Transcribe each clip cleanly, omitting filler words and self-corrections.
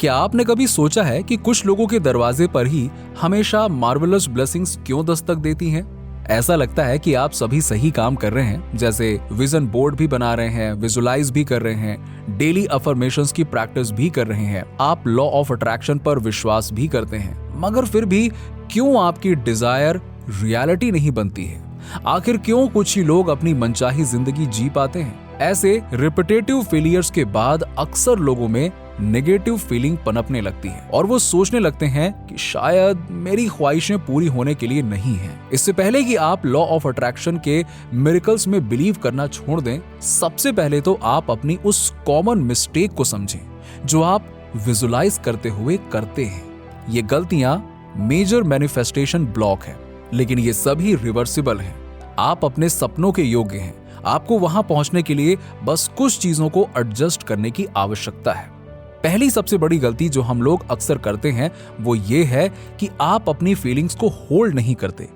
क्या आपने कभी सोचा है कि कुछ लोगों के दरवाजे पर ही हमेशा मार्वेलस ब्लेसिंग्स क्यों दस्तक देती हैं? ऐसा लगता है कि आप सभी सही काम कर रहे हैं, जैसे विजन बोर्ड भी बना रहे हैं, विजुलाइज भी कर रहे हैं, डेली अफर्मेशंस की प्रैक्टिस भी कर रहे हैं, आप लॉ ऑफ अट्रैक्शन पर विश्वास भी करते हैं, मगर फिर भी क्यों आपकी डिजायर रियलिटी नहीं बनती है? आखिर क्यों कुछ ही लोग अपनी मनचाही जिंदगी जी पाते हैं? ऐसे रिपीटेटिव फेलियर्स के बाद अक्सर लोगों में नेगेटिव फीलिंग पनपने लगती है और वो सोचने लगते हैं कि शायद मेरी ख्वाहिशें पूरी होने के लिए नहीं हैं। इससे पहले कि आप लॉ ऑफ अट्रैक्शन के मिरेकल्स में बिलीव करना छोड़ दें, सबसे पहले तो आप अपनी उस कॉमन मिस्टेक को समझें जो आप विजुलाइज करते हुए करते हैं। ये गलतियां मेजर मैनिफेस्टेशन ब्लॉक है, लेकिन ये सभी रिवर्सिबल हैं। आप अपने सपनों के योग्य हैं। आपको वहां पहुंचने के लिए बस कुछ चीजों को एडजस्ट करने की आवश्यकता है। पहली सबसे बड़ी गलती जो हम लोग अक्सर करते हैं वो ये है कि आप अपनी फीलिंग्स को होल्ड नहीं करते।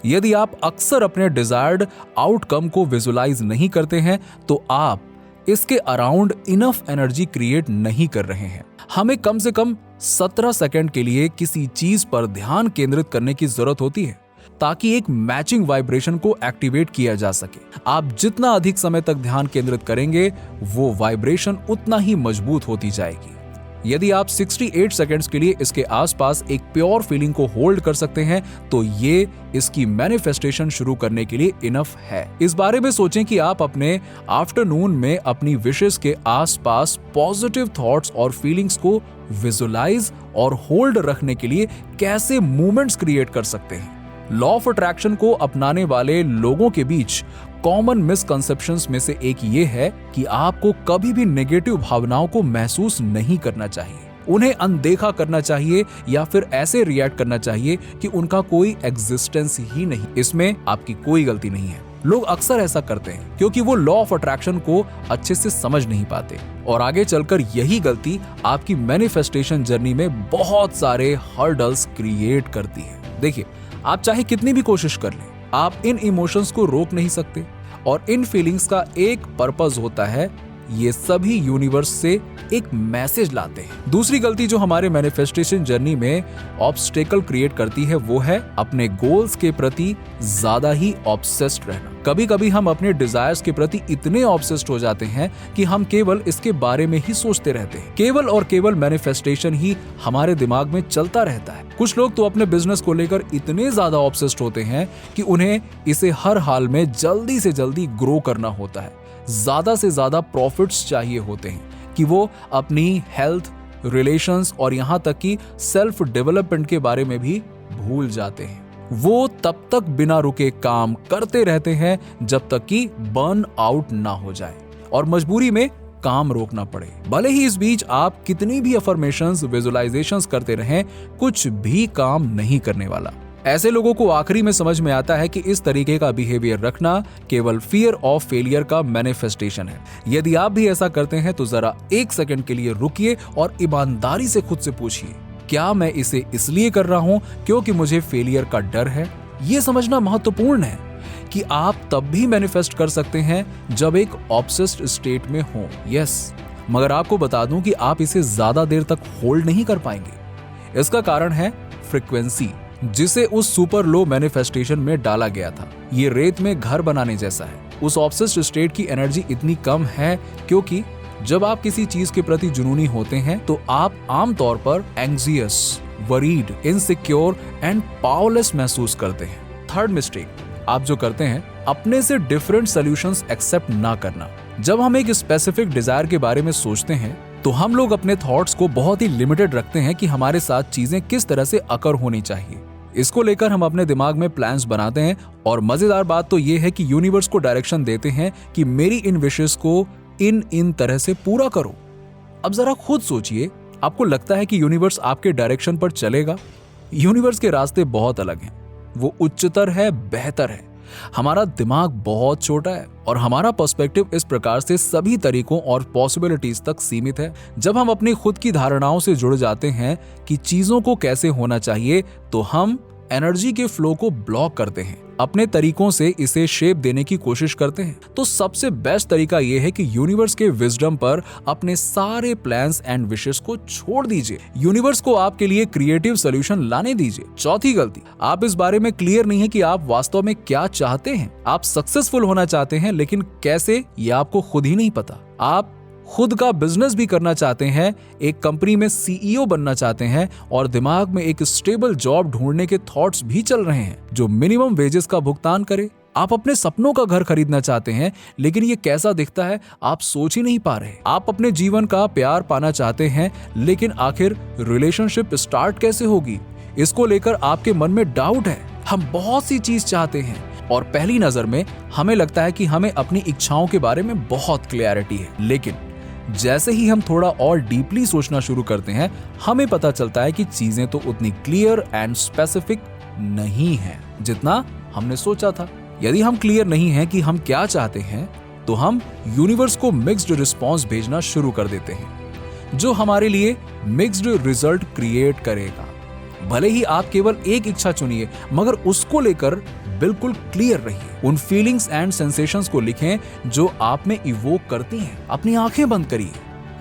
यदि आप अक्सर अपने डिजायर्ड आउटकम को विजुलाइज नहीं करते हैं तो आप इसके अराउंड इनफ एनर्जी क्रिएट नहीं कर रहे हैं। हमें कम से कम 17 सेकंड के लिए किसी चीज पर ध्यान केंद्रित करने की जरूरत होती है ताकि एक मैचिंग वाइब्रेशन को एक्टिवेट किया जा सके। आप जितना अधिक समय तक ध्यान केंद्रित करेंगे वो वाइब्रेशन उतना ही मजबूत होती जाएगी। यदि आप 68 सेकंड्स के लिए इसके आसपास एक प्योर फीलिंग को होल्ड कर सकते हैं तो ये इसकी मैनिफेस्टेशन शुरू करने के लिए इनफ है। इस बारे में सोचें कि आप अपने आफ्टरनून में अपनी विशेस के आसपास पॉजिटिव थॉट्स और फीलिंग्स को विजुलाइज और होल्ड रखने के लिए कैसे मूवमेंट्स क्रिएट कर सकते हैं। लॉ ऑफ अट्रैक्शन को अपनाने वाले लोगों के बीच कॉमन मिसकंसेप्शंस में से एक ये है कि आपको कभी भी नेगेटिव भावनाओं को महसूस नहीं करना चाहिए, उन्हें अनदेखा करना चाहिए या फिर ऐसे रिएक्ट करना चाहिए कि उनका कोई एग्जिस्टेंस ही नहीं। इसमें आपकी कोई गलती नहीं है। लोग अक्सर ऐसा करते हैं क्योंकि वो लॉ ऑफ अट्रैक्शन को अच्छे से समझ नहीं पाते और आगे चलकर यही गलती आपकी मैनिफेस्टेशन जर्नी में बहुत सारे हर्डल्स क्रिएट करती है। देखिए, आप चाहे कितनी भी कोशिश कर लें, आप इन इमोशंस को रोक नहीं सकते और इन फीलिंग्स का एक पर्पस होता है, ये सभी यूनिवर्स से एक मैसेज लाते हैं। दूसरी गलती जो हमारे मैनिफेस्टेशन जर्नी में ऑब्स्टेकल क्रिएट करती है वो है अपने गोल्स के प्रति ज्यादा ही ऑब्सेस्ड रहना। कभी कभी हम अपने डिजायर्स के प्रति इतने ऑब्सेस्ड हो जाते हैं कि हम केवल इसके बारे में ही सोचते रहते हैं। केवल और केवल मैनिफेस्टेशन ही हमारे दिमाग में चलता रहता है। कुछ लोग तो अपने बिजनेस को लेकर इतने ज्यादा ऑब्सेस्ड होते हैं कि उन्हें इसे हर हाल में जल्दी से जल्दी ग्रो करना होता है, ज्यादा से ज्यादा प्रॉफिट्स चाहिए होते हैं कि वो अपनी हेल्थ, रिलेशंस और यहाँ तक कि सेल्फ डेवलपमेंट के बारे में भी भूल जाते हैं। वो तब तक बिना रुके काम करते रहते हैं जब तक कि बर्न आउट ना हो जाए और मजबूरी में काम रोकना पड़े। भले ही इस बीच आप कितनी भी अफर्मेशंस, विजुलाइजेशंस करते रहें, कुछ भी काम नहीं करने वाला। ऐसे लोगों को आखिरी में समझ में आता है कि इस तरीके का बिहेवियर रखना केवल फियर ऑफ फेलियर का मैनिफेस्टेशन है। यदि आप भी ऐसा करते हैं तो जरा एक सेकंड के लिए रुकिए और ईमानदारी से खुद से पूछिए, क्या मैं इसे इसलिए कर रहा हूं क्योंकि मुझे फेलियर का डर है? ये समझना महत्वपूर्ण है कि आप तब भी मैनिफेस्ट कर सकते हैं जब एक ऑब्सेस्ड स्टेट में हो। यस, मगर आपको बता दूं कि आप इसे ज्यादा देर तक होल्ड नहीं कर पाएंगे। इसका कारण है फ्रीक्वेंसी, जिसे उस सुपर लो मैनिफेस्टेशन में डाला गया था। ये रेत में घर बनाने जैसा है। उस ऑब्सेस्ड स्टेट की एनर्जी इतनी कम है क्योंकि जब आप किसी चीज के प्रति जुनूनी होते हैं तो आप आमतौर पर anxious, worried, insecure and powerless महसूस करते हैं। थर्ड मिस्टेक आप जो करते हैं, अपने से डिफरेंट सॉल्यूशंस एक्सेप्ट ना करना। जब हम एक स्पेसिफिक डिजायर के बारे में सोचते हैं तो हम लोग अपने थॉट्स को बहुत ही लिमिटेड रखते हैं कि हमारे साथ चीजें किस तरह से अकर होनी चाहिए। इसको लेकर हम अपने दिमाग में प्लान्स बनाते हैं और मजेदार बात तो ये है कि यूनिवर्स को डायरेक्शन देते हैं कि मेरी इन विशेस को इन तरह से पूरा करो। अब जरा खुद सोचिए, आपको लगता है कि यूनिवर्स आपके डायरेक्शन पर चलेगा? यूनिवर्स के रास्ते बहुत अलग हैं। वो उच्चतर है, बेहतर है। हमारा दिमाग बहुत छोटा है और हमारा पर्सपेक्टिव इस प्रकार से सभी तरीकों और पॉसिबिलिटीज तक सीमित है। जब हम अपनी खुद की धारणाओं से जुड़ जाते हैं कि चीजों को कैसे होना चाहिए तो हम एनर्जी के फ्लो को ब्लॉक करते हैं। अपने तरीकों से इसे शेप देने की कोशिश करते हैं। तो सबसे बेस्ट तरीका यह है कि यूनिवर्स के विजडम पर अपने सारे प्लान्स एंड विशेस को छोड़ दीजिए। यूनिवर्स को आपके लिए क्रिएटिव सोल्यूशन लाने दीजिए। चौथी गलती, आप इस बारे में क्लियर नहीं है कि आप वास्तव में क्या चाहते हैं। आप सक्सेसफुल होना चाहते हैं, लेकिन कैसे, ये आपको खुद ही नहीं पता। आप खुद का बिजनेस भी करना चाहते हैं, एक कंपनी में सीईओ बनना चाहते हैं और दिमाग में एक स्टेबल जॉब ढूंढने के थॉट्स भी चल रहे हैं जो मिनिमम वेजेस का भुगतान करे। आप अपने सपनों का घर खरीदना चाहते हैं, लेकिन ये कैसा दिखता है आप सोच ही नहीं पा रहे। आप अपने जीवन का प्यार पाना चाहते हैं, लेकिन आखिर रिलेशनशिप स्टार्ट कैसे होगी, इसको लेकर आपके मन में डाउट है। हम बहुत सी चीज चाहते हैं और पहली नजर में हमें लगता है कि हमें अपनी इच्छाओं के बारे में बहुत क्लैरिटी है, लेकिन जैसे ही हम थोड़ा और डीपली सोचना शुरू करते हैं, हमें पता चलता है कि चीजें तो उतनी क्लियर एंड स्पेसिफिक नहीं है जितना हमने सोचा था। यदि हम क्लियर नहीं हैं कि हम क्या चाहते हैं, तो हम यूनिवर्स को मिक्स्ड रिस्पॉन्स भेजना शुरू कर देते हैं, जो हमारे लिए मिक्स्ड रिजल्ट क्रिएट करेगा। भले ही आप केवल एक इच्छा चुनिए, मगर उसको लेकर बिल्कुल क्लियर रहिए। उन फीलिंग्स एंड सेंसेशंस को लिखें जो आप में इवोक करती हैं। अपनी आंखें बंद करिए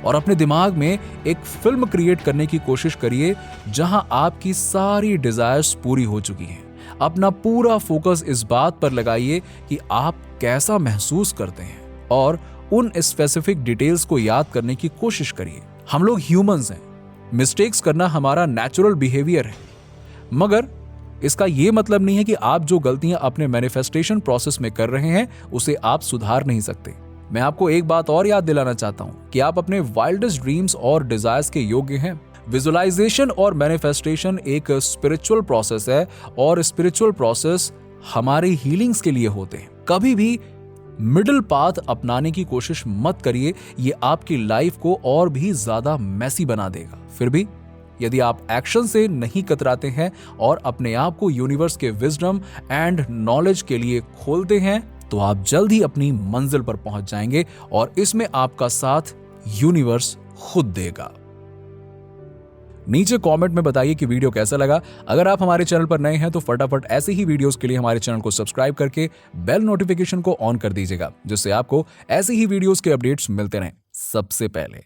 और अपने दिमाग में एक फिल्म क्रिएट करने की कोशिश करिए जहां आपकी सारी डिजायर्स पूरी हो चुकी हैं। अपना पूरा फोकस इस बात पर लगाइए कि आप कैसा महसूस करते हैं और उन स्पेसिफिक डिटेल्स को याद करने की कोशिश करिए। हम लोग ह्यूमंस हैं, मिस्टेक्स करना हमारा नेचुरल बिहेवियर है, मगर इसका यह मतलब नहीं है कि आप जो गलतियां अपने मैनिफेस्टेशन प्रोसेस में कर रहे हैं उसे आप सुधार नहीं सकते। मैं आपको एक बात और याद दिलाना चाहता हूं कि आप अपने वाइल्डेस्ट ड्रीम्स और डिजायर्स के योग्य हैं। विजुअलाइजेशन और मैनिफेस्टेशन एक स्पिरिचुअल प्रोसेस है और स्पिरिचुअल प्रोसेस हमारे हीलिंग्स के लिए होते हैं। कभी भी मिडिल पाथ अपनाने की कोशिश मत करिए, ये आपकी लाइफ को और भी ज्यादा मैसी बना देगा। फिर भी यदि आप एक्शन से नहीं कतराते हैं और अपने आप को यूनिवर्स के विजडम एंड नॉलेज के लिए खोलते हैं, तो आप जल्द ही अपनी मंजिल पर पहुंच जाएंगे और इसमें आपका साथ यूनिवर्स खुद देगा। नीचे कमेंट में बताइए कि वीडियो कैसा लगा। अगर आप हमारे चैनल पर नए हैं तो फटाफट ऐसे ही वीडियोस के लिए हमारे चैनल को सब्सक्राइब करके बेल नोटिफिकेशन को ऑन कर दीजिएगा, जिससे आपको ऐसे ही वीडियोस के अपडेट्स मिलते रहें सबसे पहले।